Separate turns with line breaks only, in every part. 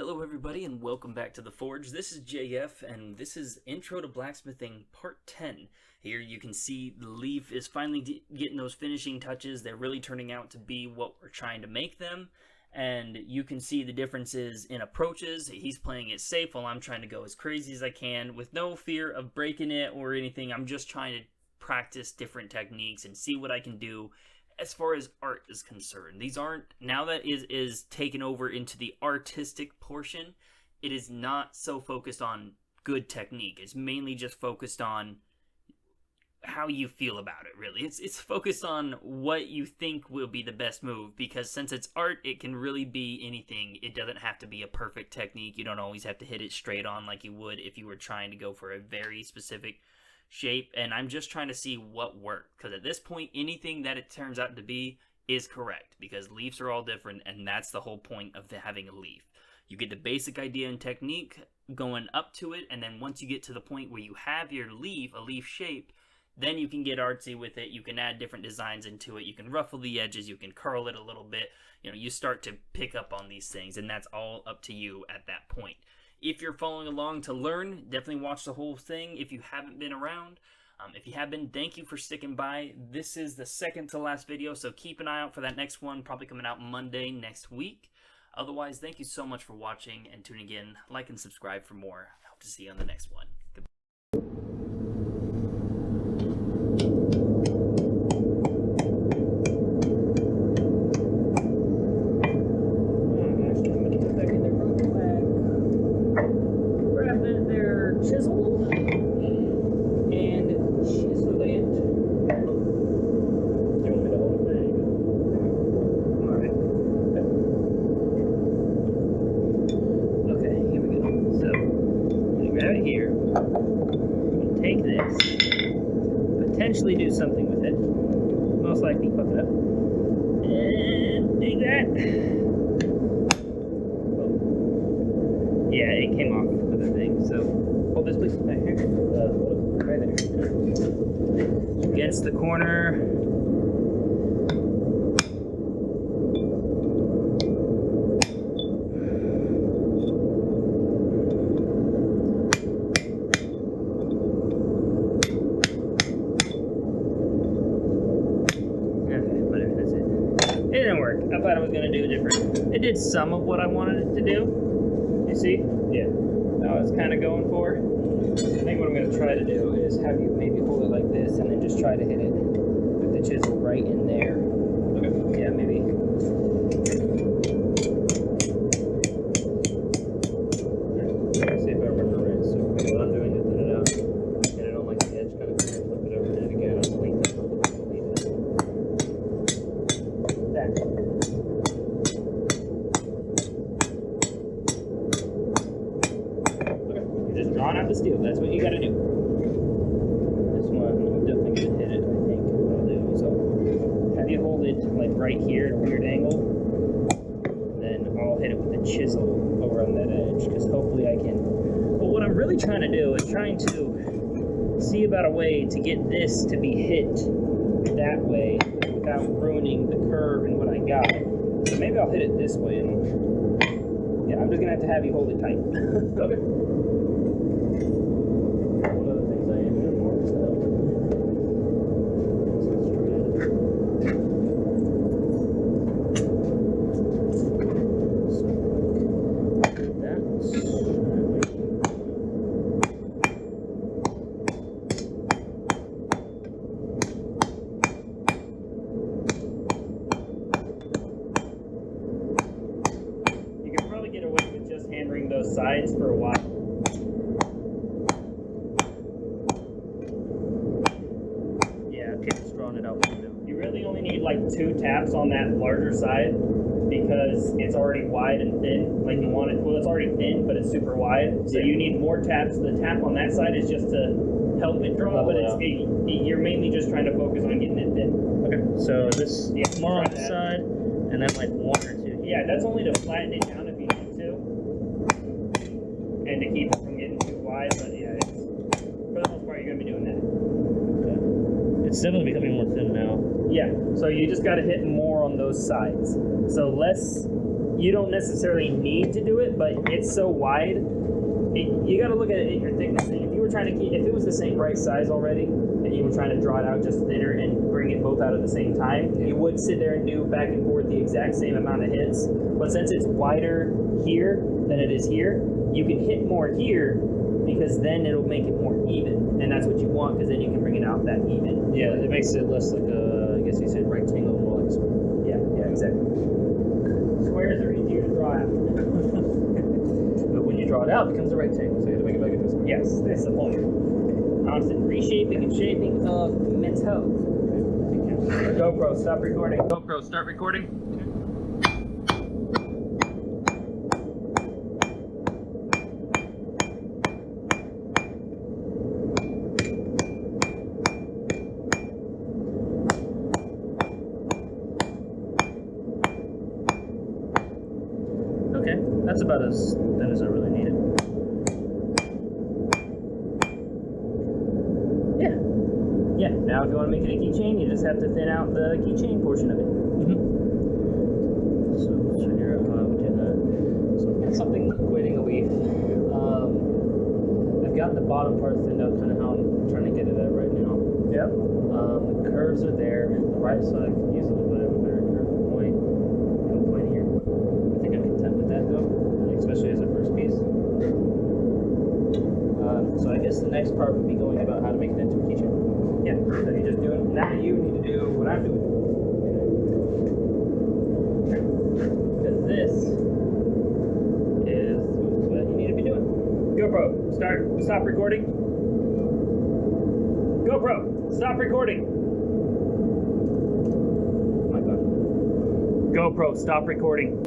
Hello everybody and welcome back to The Forge. This is JF and this is Intro to Blacksmithing Part 10. Here you can see the leaf is finally getting those finishing touches. They're really turning out to be what we're trying to make them. And you can see the differences in approaches. He's playing it safe while I'm trying to go as crazy as I can with no fear of breaking it or anything. I'm just trying to practice different techniques and see what I can do. As far as art is concerned, these aren't, now that is taken over into the artistic portion, it is not so focused on good technique. It's mainly just focused on how you feel about it, really. It's focused on what you think will be the best move, because since it's art, it can really be anything. It doesn't have to be a perfect technique. You don't always have to hit it straight on like you would if you were trying to go for a very specific shape, and I'm just trying to see what worked, because at this point anything that it turns out to be is correct, because leaves are all different, and that's the whole point of having a leaf. You get the basic idea and technique going up to it, and then once you get to the point where you have your leaf, a leaf shape, then you can get artsy with it. You can add different designs into it. You can ruffle the edges, you can curl it a little bit. You know, you start to pick up on these things, and that's all up to you at that point. If you're following along to learn, definitely watch the whole thing if you haven't been around. If you have been, thank you for sticking by. This is the second to last video, so keep an eye out for that next one, probably coming out Monday next week. Otherwise, thank you so much for watching and tuning in. Like and subscribe for more. I hope to see you on the next one. Goodbye. Here, I'm going to take this, potentially do something with it, most likely fuck it up, and take that. Oh. Yeah, it came off with the thing, so hold this please, right here, right there, against the corner. It didn't work. I thought I was going to do different. It did some of what I wanted it to do. You see? Yeah. That was kind of going for. I think what I'm going to try to do is have you maybe hold it like this and then just try to hit it with the chisel right in there. Okay. Yeah, maybe. Let's see if I remember right. So what I'm doing is thin it out. Get it on like the edge, kind of flip it over, hit it again. You're just drawing out the steel. That's what you gotta do. This one, I'm definitely gonna hit it. I think what I'll do is I'll have you hold it like right here at a weird angle. Then I'll hit it with the chisel over on that edge, because hopefully I can. But what I'm really trying to do is trying to see about a way to get this to be hit that way without ruining the curve and what I got. So maybe I'll hit it this way. And yeah, I'm just gonna have you hold it tight. Okay. One of the things I am doing more is help. Hammering those sides for a while. Yeah, keep drawing it out. You really only need like 2 taps on that larger side, because it's already wide and thin. Like you want it, well, it's already thin, but it's super wide. So you need more taps. The tap on that side is just to help it draw, but you're mainly just trying to focus on getting it thin. Okay, so this more on the side, and then like 1 or 2. Yeah, that's only to flatten it down if you need to. And to keep it from getting too wide, but yeah, it's, for the most part, you're going to be doing that. Okay. It's definitely becoming more thin now. Yeah, so you just got to hit more on those sides. So less you don't necessarily need to do it, but it's so wide. You got to look at it at your thickness. If you were trying to keep, if it was the same right size already, and you were trying to draw it out just thinner and bring it both out at the same time, you would sit there and do back and forth the exact same amount of hits. But since it's wider here than it is here, you can hit more here because then it'll make it more even, and that's what you want because then you can bring it out that even.
Yeah, it makes it less like a, I guess you said rectangle, more like a square.
Yeah, exactly. Squares are easier to draw out.
But when you draw it out, it becomes a rectangle, so you have to make it back into a square.
Yes, that's the point. Constant reshaping and shaping of metal. GoPro, stop recording. GoPro, start recording.
Okay, that's about as thin as I really need it.
Yeah, now if you want to make it a keychain, you just have to thin out the keychain portion of it.
So let's figure out how I would do that. So I've got something equating a leaf. I've got the bottom part thinned out, kind of how I'm trying to get it at right now.
Yep.
The curves are there. The right side could use a little bit of a better curve point. No point here. I think I'm content with that though, especially as a first piece. So I guess the next part would be going about how to make it into a keychain.
Yeah, so you're just doing, now you need to do what I'm doing. Because this is what you need to be doing. GoPro, stop recording. GoPro, stop recording. Oh my God. GoPro, stop recording.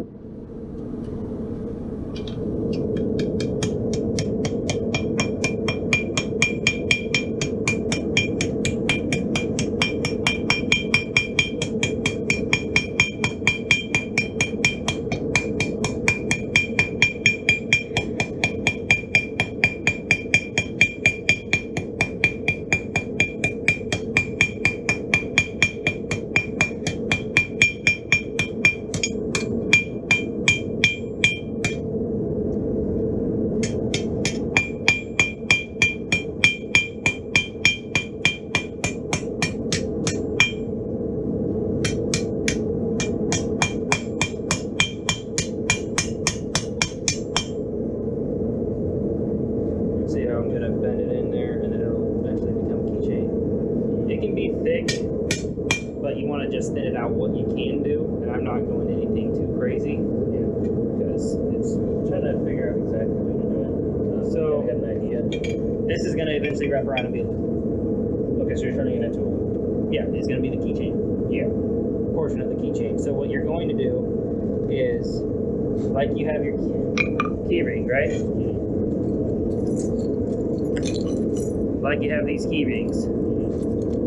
Just thin it out what you can do, and I'm not going anything too crazy because it's
Trying to figure out exactly what you're doing.
So-
I got an idea.
this is going to eventually wrap around and be a loop.
Okay, so you're turning it into a loop.
Yeah, it's going to be the keychain.
Yeah.
Portion of the keychain. So what you're going to do is, like you have your key ring, right? Like you have these key rings.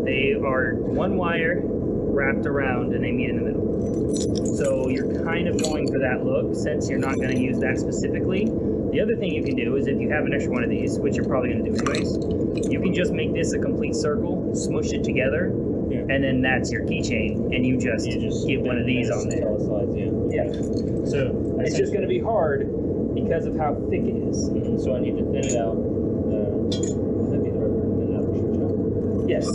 They are one wire wrapped around and they meet in the middle. So you're kind of going for that look since you're not going to use that specifically. The other thing you can do is if you have an extra one of these, which you're probably going to do anyways, you can just make this a complete circle, smush it together, and then that's your keychain, and you just get one of these on there.
Slides,
Yeah.
So
It's just going to be hard because of how thick it is.
So I need to thin it out. That'd be the right word. Thin it out for sure, John.
Yes.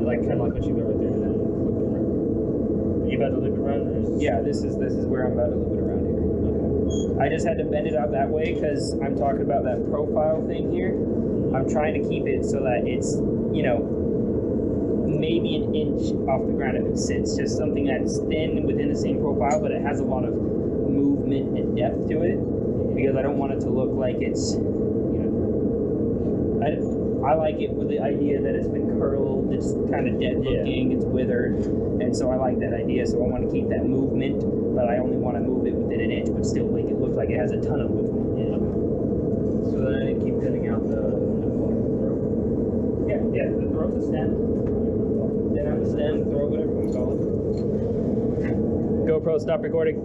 Like kind of like what you've got right there, and then loop it around. Are you about to loop it around, or is
Yeah, this is where I'm about to loop it around here.
Okay.
I just had to bend it out that way because I'm talking about that profile thing here. I'm trying to keep it so that it's, maybe an inch off the ground if it sits. Just something that's thin within the same profile, but it has a lot of movement and depth to it because I don't want it to look like it's, I like it with the idea that it's been curled, it's kind of dead looking, it's withered, and so I like that idea. So I want to keep that movement, but I only want to move it within an inch, but still make it look like it has a ton of movement in it.
So then I need to keep thinning out the throat.
Yeah, the throat, the stem. Then out the stem, throat, whatever you want to call it. GoPro, stop recording.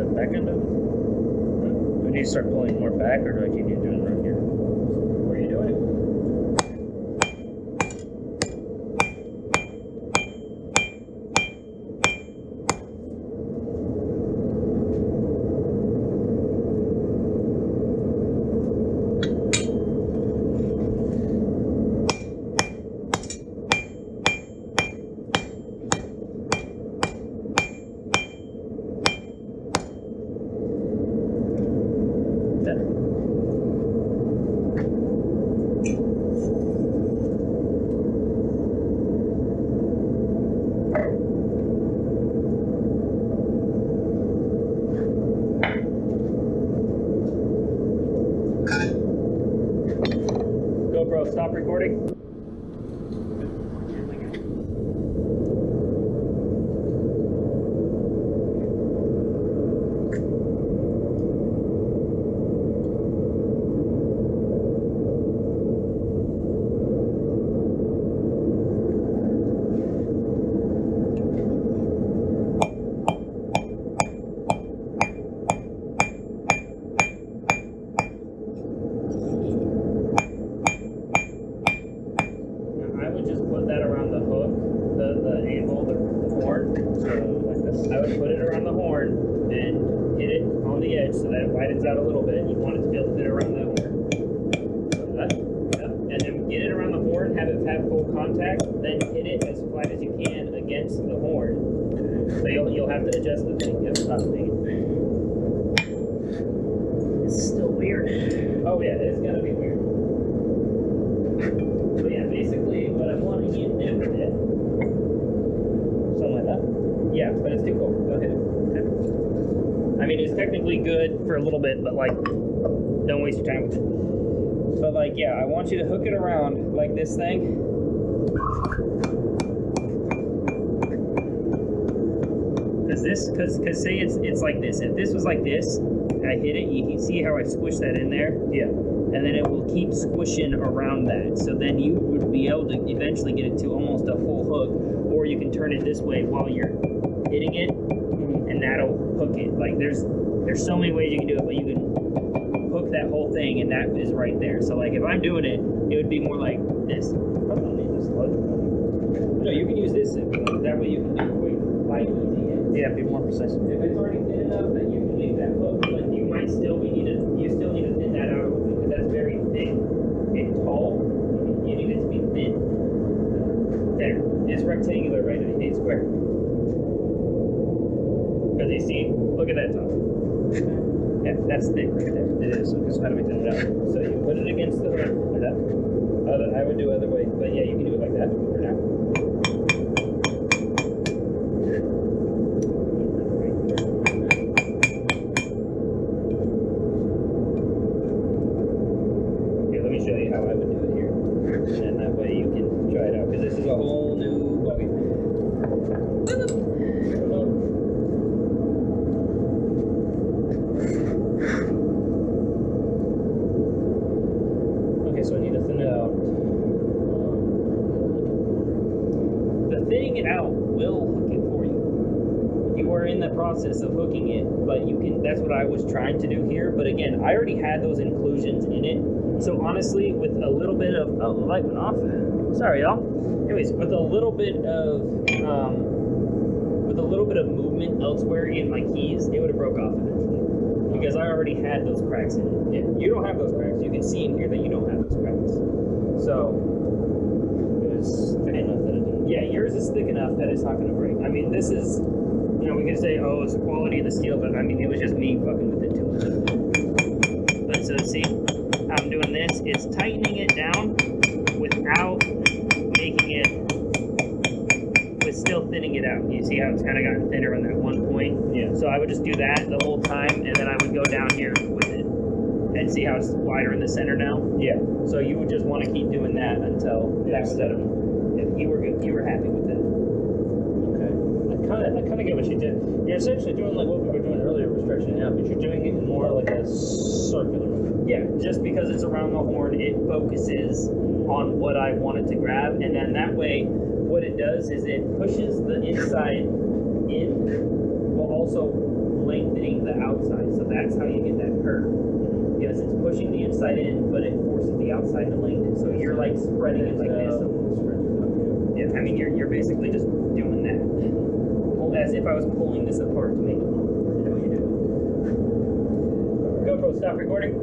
the back end of it? Do we need to start pulling more back, or do I keep you doing it right here?
Where are you doing it? GoPro, stop recording. I would just put that around the hook, the anvil, the horn.
So, like this?
I would put it around the horn and hit it on the edge so that it widens out a little bit. You want it to be able to fit around the horn. Like that. Yeah. And then get it around the horn, have it have full contact, then hit it as flat as you can against the horn. So you'll have to adjust the thing. Yep, stop the thing.
It's still weird.
Oh yeah, it's gonna be weird. But yeah, basically what I want to get in with it.
Something like that?
Yeah, but it's too cold. Go ahead. Okay. I mean, it's technically good for a little bit, but like, don't waste your time with it. But like, yeah, I want you to hook it around like this thing. Cause say it's like this. If this was like this, I hit it. You can see how I squish that in there.
Yeah.
And then it will keep squishing around that. So then you would be able to eventually get it to almost a full hook, or you can turn it this way while you're hitting it, and that'll hook it. Like there's so many ways you can do it, but you can hook that whole thing, and that is right there. So like if I'm doing it, it would be more like this.
I don't need this load.
No, you can use this. That way you can do quick, light, easy.
Yeah, be more precise.
If it's already thin enough that you can leave that hook, but you might still you still need to thin that out because that's very thin and tall. You need it to be thin. There. It's rectangular right now. You need square. Because you see, look at that top. Yeah, that's thick right there.
It is. It's got to be thinned out.
So you put it against the hook like that. I would do other way, but yeah, you can do it like that for now. Show you how I would do it here, and that way you can try it out, because this is a whole new buggy.
Okay, so I need to thin it out.
The thinning it out will hook it for you. You are in the process of hooking it, but you can. That's what I was trying to do here. But again, I already had those inclusions in it. So honestly, with a little bit of the light went off. Sorry, y'all. Anyways, with a little bit of movement elsewhere in my keys, it would have broke off eventually because I already had those cracks in it. Yeah, you don't have those cracks. You can see in here that you don't have those cracks. So
It was thick enough that it didn't.
yeah, yours is thick enough that it's not going to break. I mean, this is, you know, we could say, oh, it's the quality of the steel, but I mean, it was just me fucking with it too much. But so see. I'm doing this, it's tightening it down without making it, with still thinning it out. You see how it's kind of gotten thinner on that one point?
Yeah.
So I would just do that the whole time, and then I would go down here with it. And see how it's wider in the center now?
Yeah.
So you would just want to keep doing that until that was set up. If you were good, you were happy with it.
Okay. I kind of get what you did. You're essentially doing like what we were doing earlier with stretching it out, but you're doing it in more like a circular motion.
Yeah, just because it's around the horn, it focuses on what I wanted to grab, and then that way, what it does is it pushes the inside in, while also
lengthening the outside, so that's how you get that curve. Yes, it's pushing the inside in, but it forces the outside to lengthen. So you're like spreading it like this. Yeah, I mean you're basically just doing that, as if I was pulling this apart to make it long.
GoPro, stop recording.